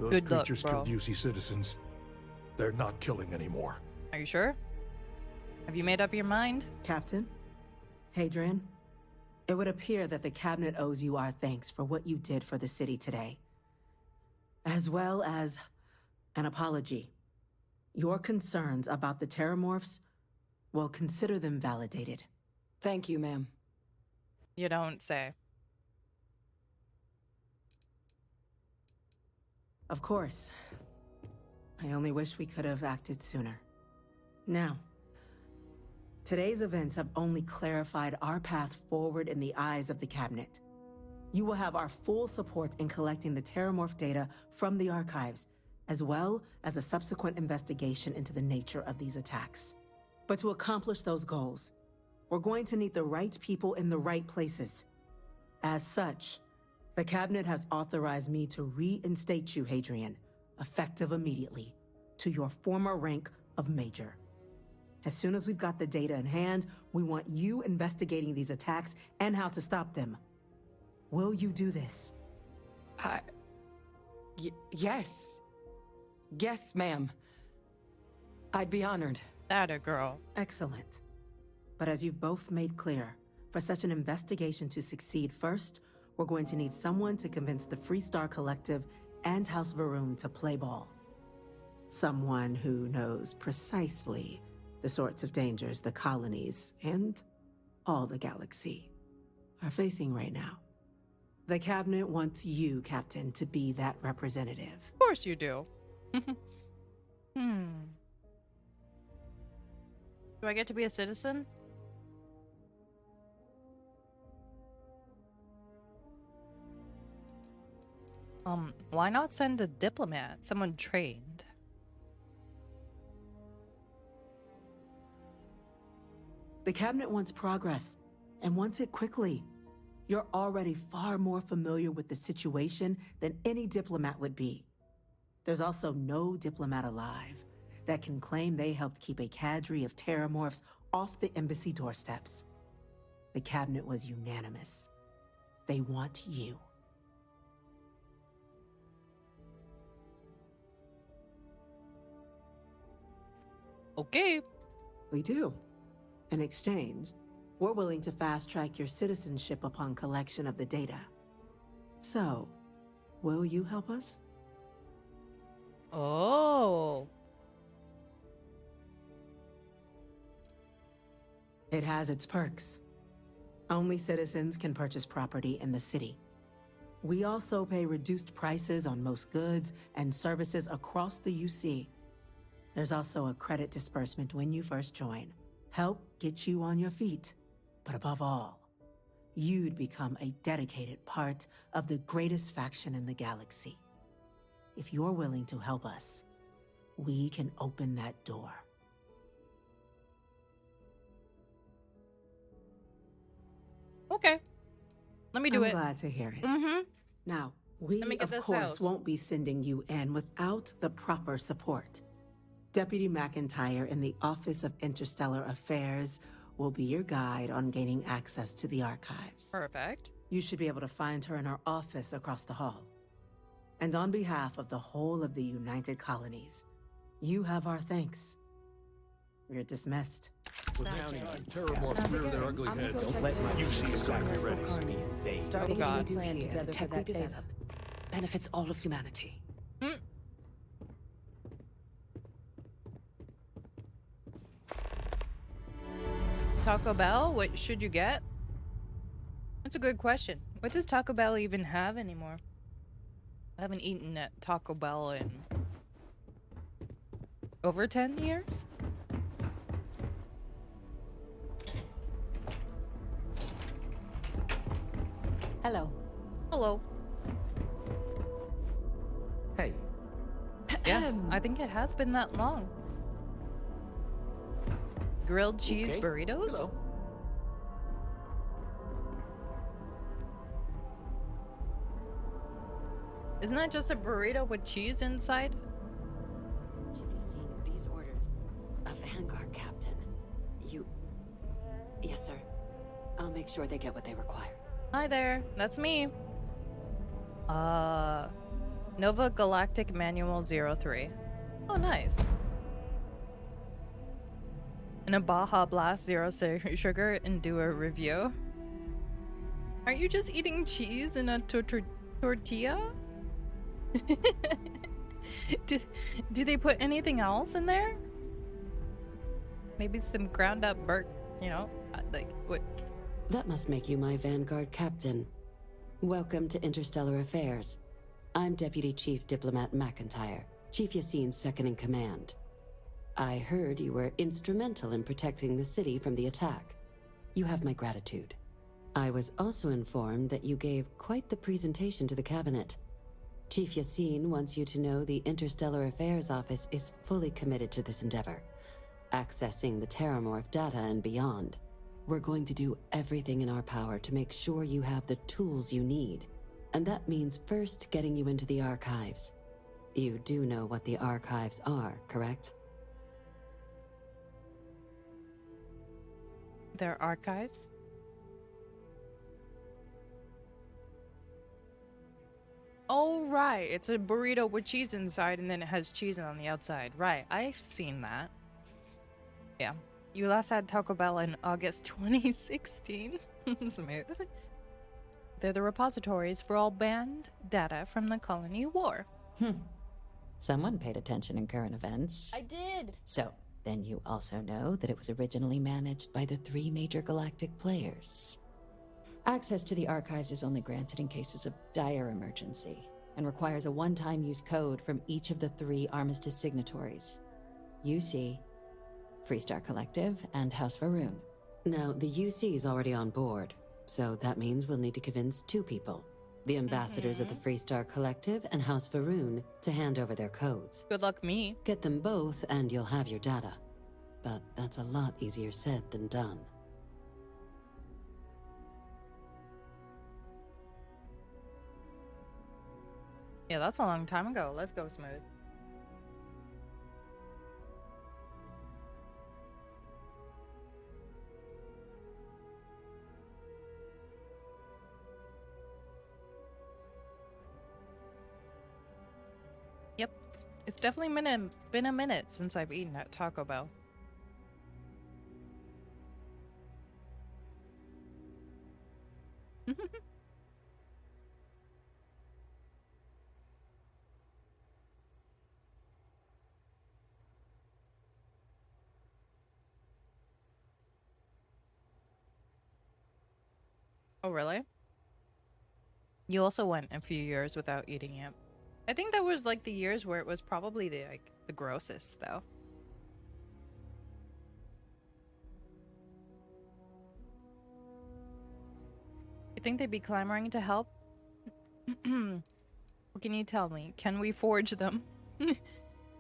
Those Good luck, creatures bro. killed UC citizens. They're not killing anymore. Are you sure? Have you made up your mind? Captain, Hadrian, it would appear that the cabinet owes you our thanks for what you did for the city today, as well as an apology. Your concerns about the Terramorphs, well, consider them validated. Thank you, ma'am. You don't say. Of course. I only wish we could have acted sooner. Now, today's events have only clarified our path forward in the eyes of the cabinet. You will have our full support in collecting the Terramorph data from the archives, as well as a subsequent investigation into the nature of these attacks. But to accomplish those goals, we're going to need the right people in the right places. As such, the cabinet has authorized me to reinstate you, Hadrian, effective immediately, to your former rank of Major. As soon as we've got the data in hand, we want you investigating these attacks and how to stop them. Will you do this? Yes. Yes, ma'am. I'd be honored. That a girl. Excellent. But as you've both made clear, for such an investigation to succeed first, we're going to need someone to convince the Freestar Collective and House Varun to play ball. Someone who knows precisely the sorts of dangers the colonies and all the galaxy are facing right now. The cabinet wants you, Captain, to be that representative. Of course you do. Do I get to be a citizen? Why not send a diplomat, someone trained? The cabinet wants progress, and wants it quickly. You're already far more familiar with the situation than any diplomat would be. There's also no diplomat alive that can claim they helped keep a cadre of Terramorphs off the embassy doorsteps. The cabinet was unanimous. They want you. Okay. We do. In exchange, we're willing to fast-track your citizenship upon collection of the data. So, will you help us? Oh. It has its perks. Only citizens can purchase property in the city. We also pay reduced prices on most goods and services across the UC. There's also a credit disbursement when you first join. Help get you on your feet. But above all, you'd become a dedicated part of the greatest faction in the galaxy. If you're willing to help us, we can open that door. Okay. Let me do I'm it. glad to hear it. Mm-hmm. Now, we, Let me get of this course, house. won't be sending you in without the proper support. Deputy McIntyre in the Office of Interstellar Affairs will be your guide on gaining access to the archives. Perfect. You should be able to find her in her office across the hall. And on behalf of the whole of the United Colonies, you have our thanks. You're dismissed. We're counting on Terramorphs rear their ugly heads. Don't let my UC exactly ready. Things God. we do Plan here, together the for tech we that data. develop, benefits all of humanity. Taco Bell? What should you get? That's a good question. What does Taco Bell even have anymore? I haven't eaten at Taco Bell in over 10 years? Hello. Hello. Hey, Yeah, I think it has been that long. Grilled cheese Okay. burritos? Hello. Isn't that just a burrito with cheese inside? Have you seen these orders? A Vanguard captain. You... Yes, sir. I'll make sure they get what they require. Hi there, that's me. Nova Galactic Manual 03. Oh, nice. And a Baja Blast Zero Sugar and do a review. Aren't you just eating cheese in a tortilla? do they put anything else in there? Maybe some ground up you know, like what? That must make you my Vanguard captain. Welcome to Interstellar Affairs. I'm Deputy Chief Diplomat McIntyre, Chief Yassine's second in command. I heard you were instrumental in protecting the city from the attack. You have my gratitude. I was also informed that you gave quite the presentation to the cabinet. Chief Yassine wants you to know the Interstellar Affairs Office is fully committed to this endeavor, accessing the Terramorph data and beyond. We're going to do everything in our power to make sure you have the tools you need. And that means first getting you into the archives. You do know what the archives are, correct? Their archives? Oh, right. It's a burrito with cheese inside and then it has cheese on the outside. Right. I've seen that. Yeah. You last had Taco Bell in August 2016. Smooth. They're the repositories for all banned data from the Colony War. Someone paid attention in current events. I did. So, then you also know that it was originally managed by the 3 major galactic players. Access to the archives is only granted in cases of dire emergency, and requires a one-time use code from each of the 3 Armistice signatories. UC, Freestar Collective, and House Varoon. Now, the UC is already on board, so that means we'll need to convince 2 people. The ambassadors of the Freestar Collective and House Varoon to hand over their codes. Good luck me. Get them both and you'll have your data. But that's a lot easier said than done. Yeah, that's a long time ago. Let's go, Smooth. Yep. It's definitely been a minute since I've eaten at Taco Bell. Oh, really? You also went a few years without eating it. I think that was like the years where it was probably the grossest, though. You think they'd be clamoring to help? What can you tell me? Can we forge them?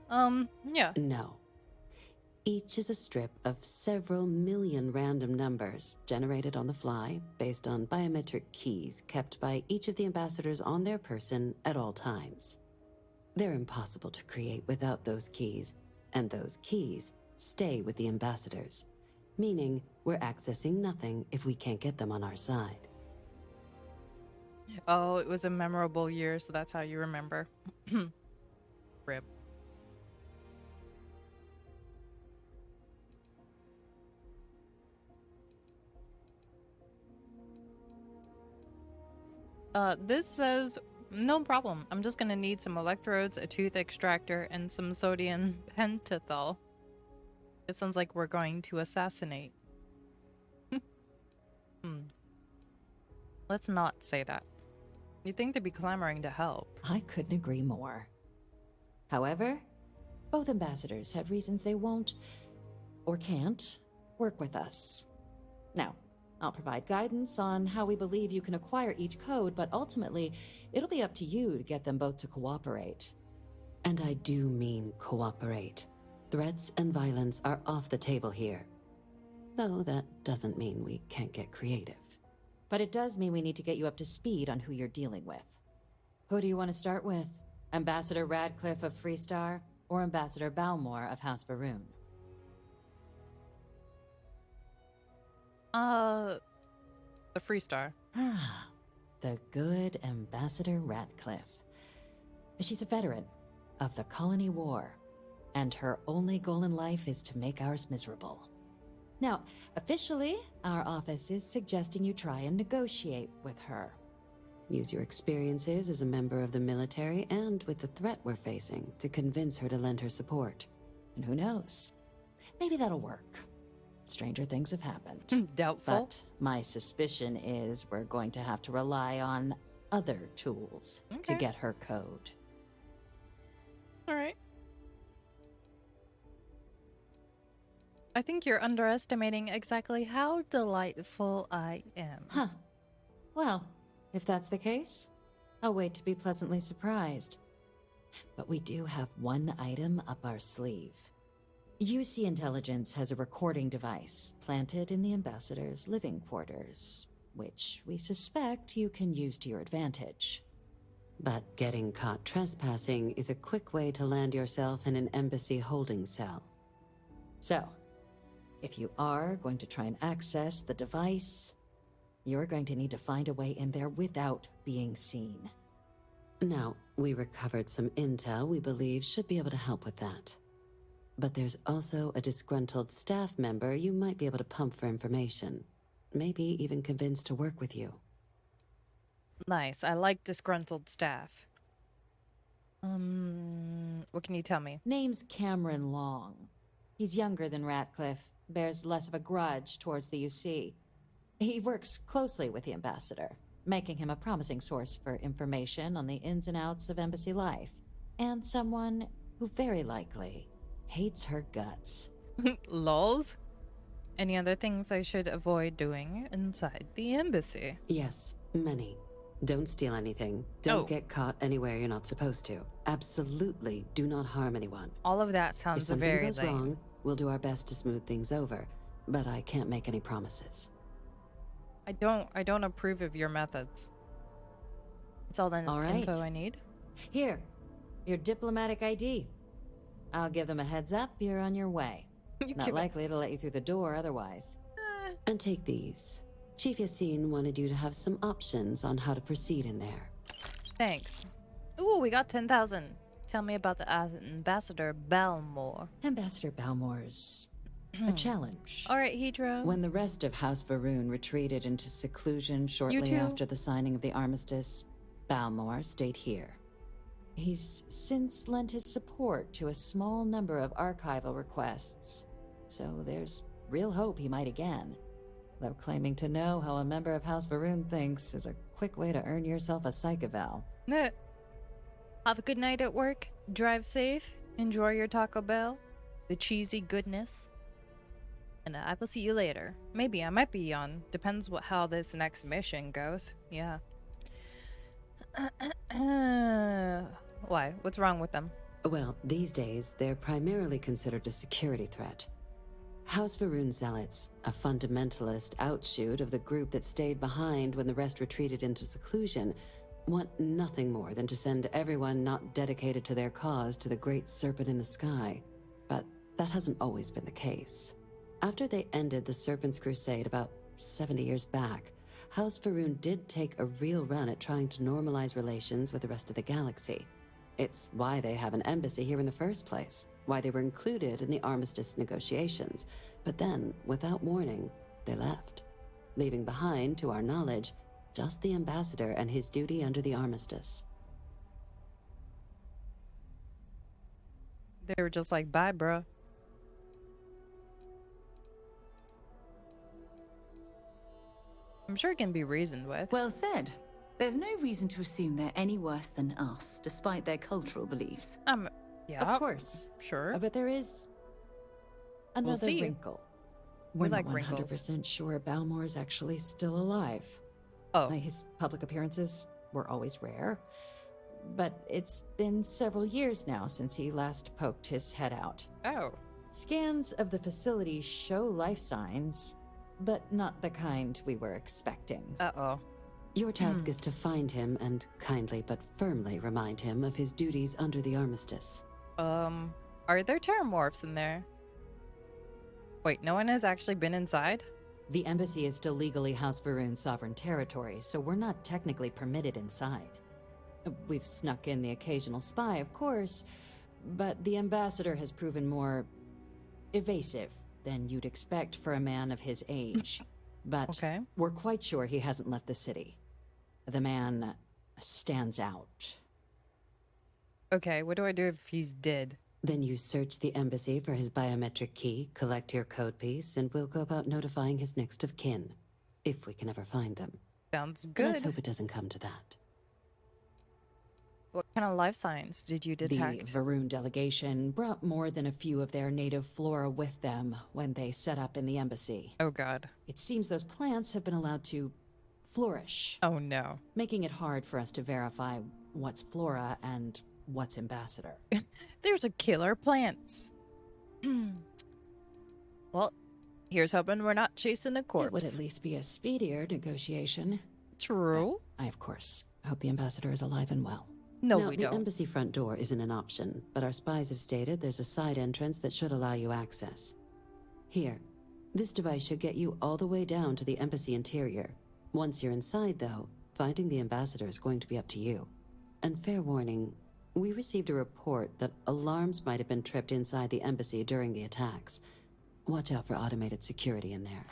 Yeah. No. Each is a strip of several million random numbers generated on the fly based on biometric keys kept by each of the ambassadors on their person at all times. They're impossible to create without those keys, and those keys stay with the ambassadors, meaning we're accessing nothing if we can't get them on our side. Oh, it was a memorable year, so that's how you remember. Rip. This says, no problem. I'm just gonna need some electrodes, a tooth extractor, and some sodium pentothal. It sounds like we're going to assassinate. Let's not say that. You'd think they'd be clamoring to help. I couldn't agree more. However, both ambassadors have reasons they won't, or can't, work with us. Now, I'll provide guidance on how we believe you can acquire each code, but ultimately, it'll be up to you to get them both to cooperate. And I do mean cooperate. Threats and violence are off the table here. Though that doesn't mean we can't get creative. But it does mean we need to get you up to speed on who you're dealing with. Who do you want to start with? Ambassador Radcliffe of Freestar, or Ambassador Balmore of House Varoon? The Freestar. The good Ambassador Radcliffe. She's a veteran of the Colony War, and her only goal in life is to make ours miserable. Now, officially, our office is suggesting you try and negotiate with her. Use your experiences as a member of the military and with the threat we're facing to convince her to lend her support. And who knows? Maybe that'll work. Stranger things have happened. Doubtful. But my suspicion is we're going to have to rely on other tools to Okay. get her code. All right. I think you're underestimating exactly how delightful I am. Huh. Well, if that's the case, I'll wait to be pleasantly surprised. But we do have one item up our sleeve. UC Intelligence has a recording device planted in the ambassador's living quarters, which we suspect you can use to your advantage. But getting caught trespassing is a quick way to land yourself in an embassy holding cell. So, if you are going to try and access the device, you're going to need to find a way in there without being seen. Now, we recovered some intel we believe should be able to help with that. But there's also a disgruntled staff member you might be able to pump for information. Maybe even convince to work with you. Nice. I like disgruntled staff. What can you tell me? Name's Cameron Long. He's younger than Ratcliffe, bears less of a grudge towards the UC. He works closely with the ambassador, making him a promising source for information on the ins and outs of embassy life, and someone who very likely hates her guts. Lols? Any other things I should avoid doing inside the embassy? Yes, many. Don't steal anything. Don't Oh. get caught anywhere you're not supposed to. Absolutely do not harm anyone. All of that If sounds something very goes lame. wrong, we'll do our best to smooth things over, but I can't make any promises. I don't approve of your methods. It's all the All right. info I need. Here, your diplomatic ID. I'll give them a heads up, you're on your way. You Not give it- likely to let you through the door otherwise. And take these. Chief Yassine wanted you to have some options on how to proceed in there. Thanks. Ooh, we got 10,000. Tell me about the Ambassador Balmore. Ambassador Balmore's a challenge. All right, Hedro. When the rest of House Varoon retreated into seclusion shortly too. after the signing of the armistice, Balmore stayed here. He's since lent his support to a small number of archival requests, so there's real hope he might again. Though claiming to know how a member of House Varoon thinks is a quick way to earn yourself a psych eval. Nah. Have a good night at work. Drive safe. Enjoy your Taco Bell. The cheesy goodness. And I will see you later. Maybe I might be on. Depends how this next mission goes. Yeah. Why? What's wrong with them? Well, these days, they're primarily considered a security threat. House Varoon Zealots, a fundamentalist outshoot of the group that stayed behind when the rest retreated into seclusion, want nothing more than to send everyone not dedicated to their cause to the great serpent in the sky. But that hasn't always been the case. After they ended the Serpent's Crusade about 70 years back, House Varoon did take a real run at trying to normalize relations with the rest of the galaxy. It's why they have an embassy here in the first place, why they were included in the armistice negotiations. But then, without warning, they left, leaving behind, to our knowledge, just the ambassador and his duty under the armistice. They were just like, bye, bro. I'm sure it can be reasoned with. Well said. There's no reason to assume they're any worse than us, despite their cultural beliefs. Yeah. Of course. Sure. But there is another see. wrinkle. We We're not like wrinkles. 100% sure Balmore is actually still alive. Oh. His public appearances were always rare, but it's been several years now since he last poked his head out. Oh. Scans of the facility show life signs, but not the kind we were expecting. Uh-oh. Your task is to find him and kindly but firmly remind him of his duties under the armistice. Are there terramorphs in there? Wait, no one has actually been inside? The embassy is still legally House Varoon's sovereign territory, so we're not technically permitted inside. We've snuck in the occasional spy, of course, but the ambassador has proven more evasive than you'd expect for a man of his age. But Okay. we're quite sure he hasn't left the city. The man stands out. Okay, what do I do if he's dead? Then you search the embassy for his biometric key, collect your code piece, and we'll go about notifying his next of kin. If we can ever find them. Sounds Let's good. hope it doesn't come to that. What kind of life signs did you detect? The Varun delegation brought more than a few of their native flora with them when they set up in the embassy. Oh god. It seems those plants have been allowed to flourish, Oh no. making it hard for us to verify what's flora and what's ambassador. There's a killer plants. Well, here's hoping we're not chasing a It would corpse. at least be a speedier negotiation. True. I, of course, hope the ambassador is alive and well. No, now, we the don't. embassy front door isn't an option, but our spies have stated there's a side entrance that should allow you access. Here, this device should get you all the way down to the embassy interior. Once you're inside, though, finding the ambassador is going to be up to you. And fair warning, we received a report that alarms might have been tripped inside the embassy during the attacks. Watch out for automated security in there.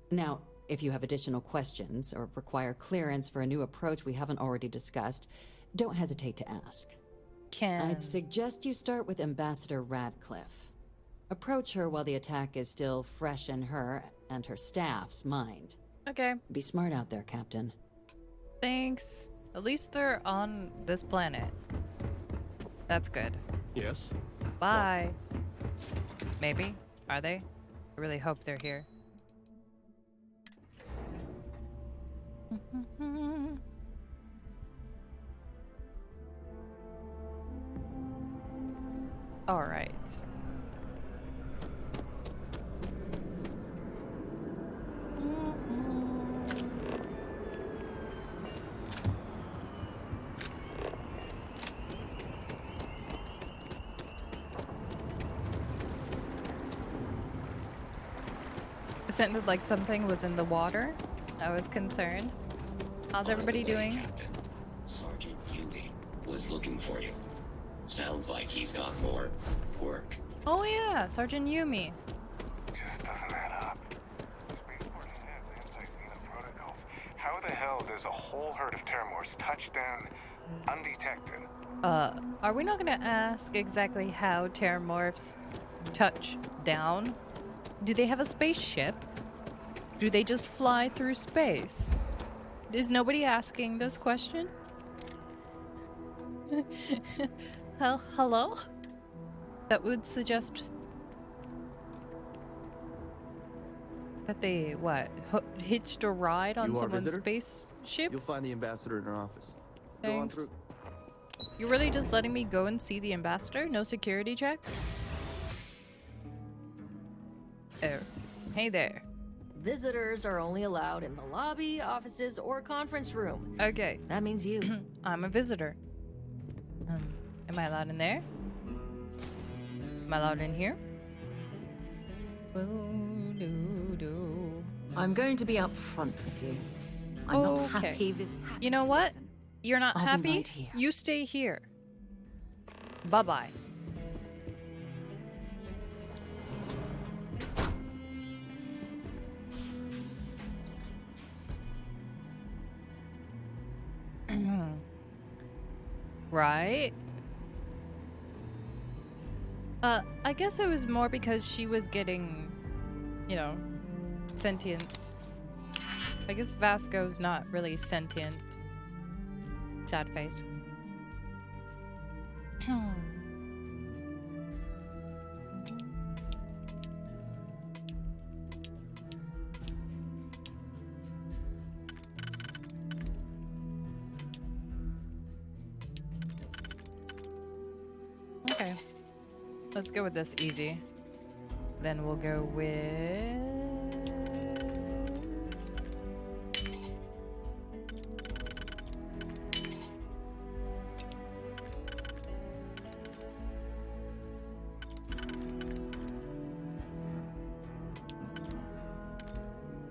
Now, if you have additional questions or require clearance for a new approach we haven't already discussed, don't hesitate to ask. I'd suggest you start with Ambassador Radcliffe. Approach her while the attack is still fresh in her and her staff's mind. Okay, Be smart out there, Captain. thanks. At least they're on this planet. That's good. Yes? Bye. Maybe? Are they? I really hope they're here. All right. It sounded like something was in the water. I was concerned. How's everybody doing? Captain, Sergeant Yumi was looking for you. Sounds like he's got more work. Oh yeah, Sergeant Yumi. Just doesn't add up. Spaceport has anti-Xena protocols. How the hell does a whole herd of Terramors touch down undetected? Are we not gonna ask exactly how Terramorphs touch down? Do they have a spaceship? Do they just fly through space? Is nobody asking this question? Hello? That would suggest that they, what, hitched a ride on You are a someone's visitor? spaceship? You'll find the ambassador in her office. Go on Thanks. through. You're really just letting me go and see the ambassador? No security check? Oh, hey there. Visitors are only allowed in the lobby, offices, or conference room. Okay, That means you. I'm a visitor. Am I allowed in there? Am I allowed in here? I'm going to be up front with you. I'm not Okay. happy with. You know what? You're not I'll be happy? right here. You stay here. Bye-bye. Right? I guess it was more because she was getting, you know, sentience. I guess Vasco's not really sentient. Sad face. Okay. Let's go with this easy. Then we'll go with...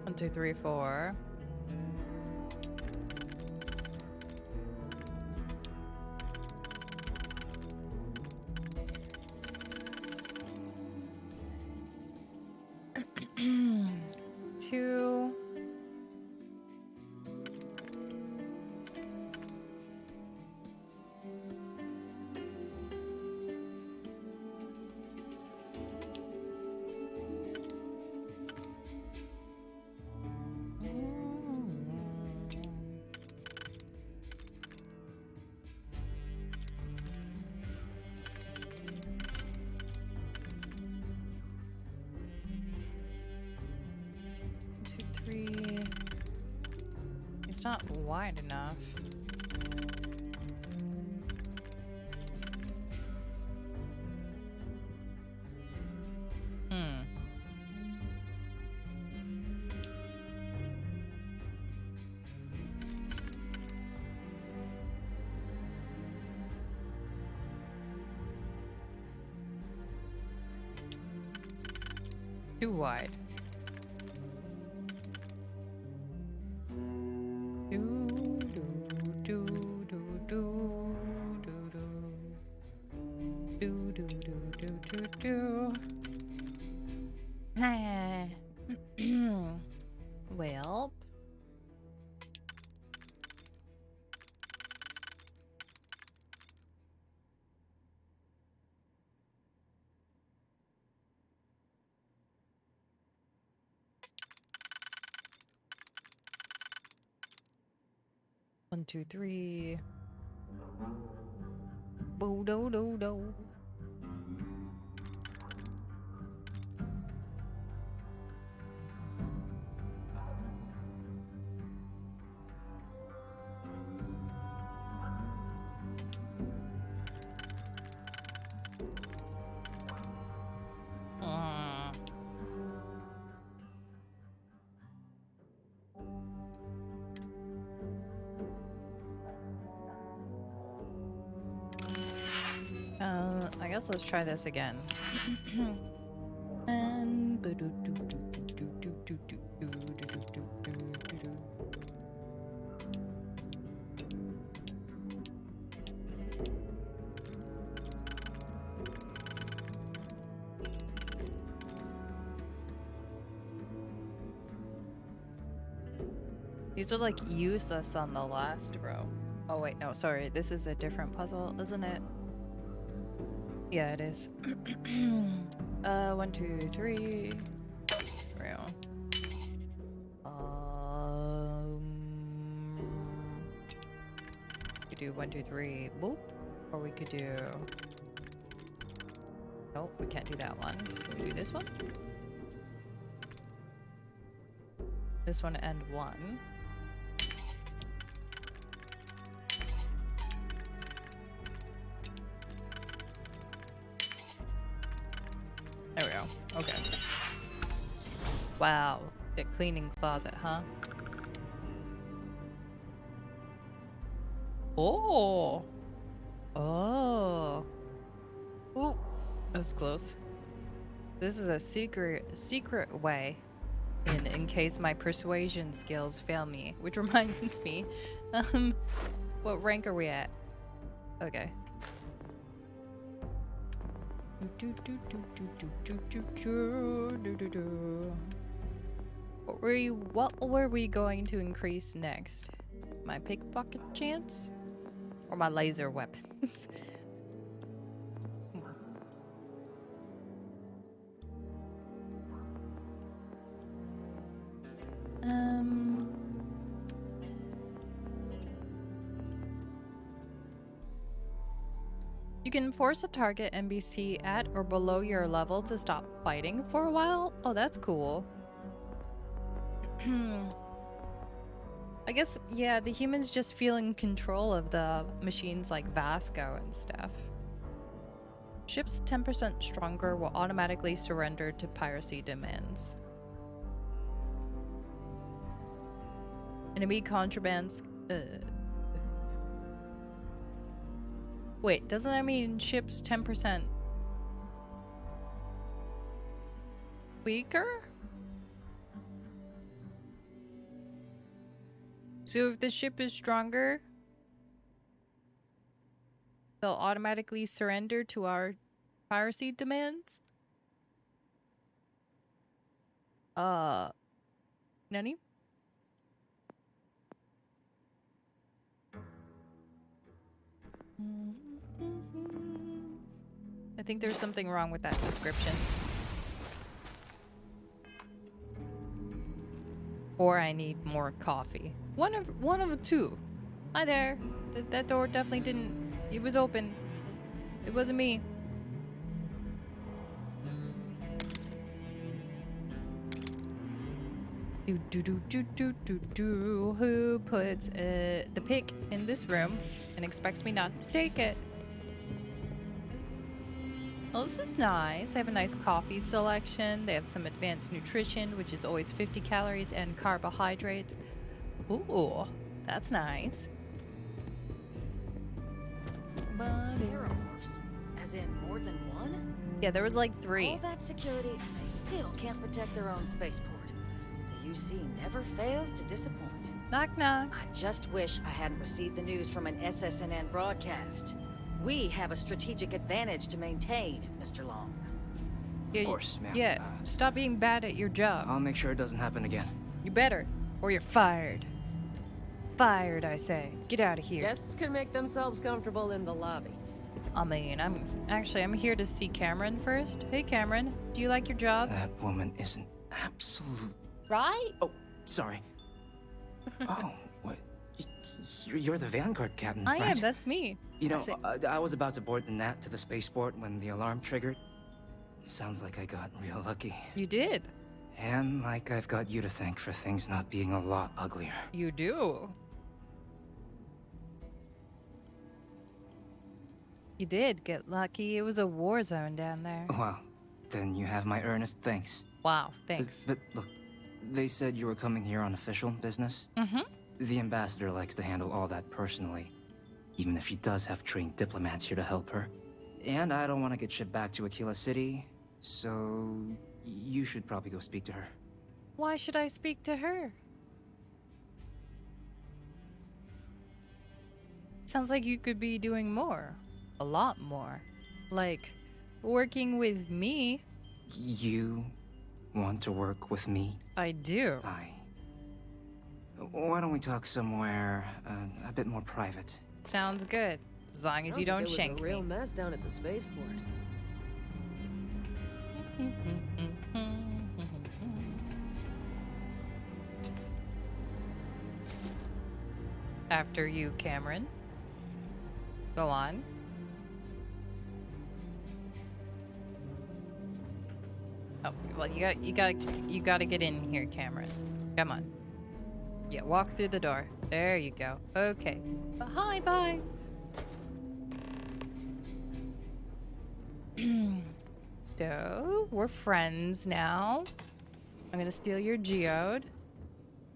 One, two, three, four. It's not wide enough. Too wide. Well. One, two, three. Bo do do do. I guess let's try this again. These are like useless on the last row. Oh wait, no, sorry. This is a different puzzle, isn't it? Yeah, it is. 1, 2, 3. Real. We could do 1, 2, 3. Boop. Or we could do. Nope, we can't do that one. Can we do this one? This one and 1. There we go. Okay. Wow. The cleaning closet, huh? Oh. Oh. Ooh. That's close. This is a secret way in case my persuasion skills fail me, which reminds me, what rank are we at? Okay. What were we going to increase next? My pickpocket chance? Or my laser weapons? You can force a target NPC at or below your level to stop fighting for a while. Oh, that's cool. I guess, yeah, the humans just feel in control of the machines like Vasco and stuff. Ships 10% stronger will automatically surrender to piracy demands. Enemy contrabands. Wait, doesn't that mean ships 10% weaker? So if the ship is stronger, they'll automatically surrender to our piracy demands? Nani? I think there's something wrong with that description. Or I need more coffee. One of the two. Hi there. That door definitely didn't. It was open. It wasn't me. Who puts the pick in this room and expects me not to take it? Well, this is nice. They have a nice coffee selection. They have some advanced nutrition, which is always 50 calories and carbohydrates. Ooh, that's nice. Terrorforce? As in more than one? Yeah, there was like 3. All that security, and they still can't protect their own spaceport. The UC never fails to disappoint. Knock knock. I just wish I hadn't received the news from an SSNN broadcast. We have a strategic advantage to maintain, Mr. Long. Yeah, Of course, ma'am. Yeah, stop being bad at your job. I'll make sure it doesn't happen again. You better, or you're fired. Fired, I say. Get out of here. Guests can make themselves comfortable in the lobby. I mean, I'm here to see Cameron first. Hey, Cameron, do you like your job? That woman is an absolute... Right? Oh, sorry. Oh, what? You're the Vanguard captain, I right? am, that's me. You know, I was about to board the Nat to the spaceport when the alarm triggered. Sounds like I got real lucky. You did. And like I've got you to thank for things not being a lot uglier. You do. You did get lucky. It was a war zone down there. Well, then you have my earnest thanks. Wow, thanks. But look, they said you were coming here on official business. Mm-hmm. The ambassador likes to handle all that personally, even if she does have trained diplomats here to help her. And I don't want to get shipped back to Aquila City, so you should probably go speak to her. Why should I speak to her? Sounds like you could be doing more. A lot more. Like, working with me. You want to work with me? I do. Why don't we talk somewhere a bit more private? Sounds good. As long as you don't Sounds like shank it was a real me. mess down at the spaceport. After you, Cameron. Go on. Oh, well, you gotta get in here, Cameron. Come on. Yeah, walk through the door. There you go. Okay. Hi, bye. So, we're friends now. I'm gonna steal your geode.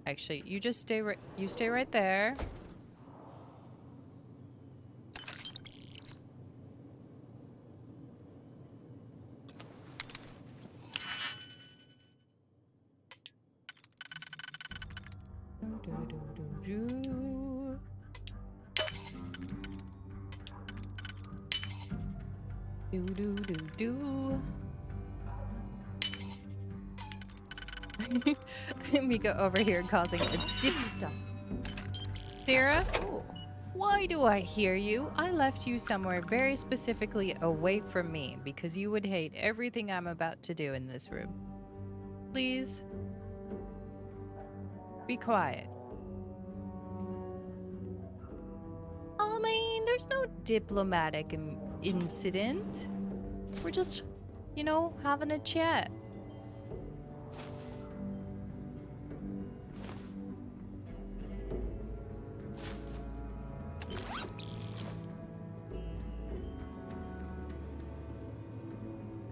Actually, you just stay right there. Mika over here causing a dip. Sarah, why do I hear you? I left you somewhere very specifically away from me because you would hate everything I'm about to do in this room. Please be quiet. I mean, there's no diplomatic incident. We're just, you know, having a chat.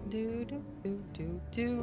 Do do do do do.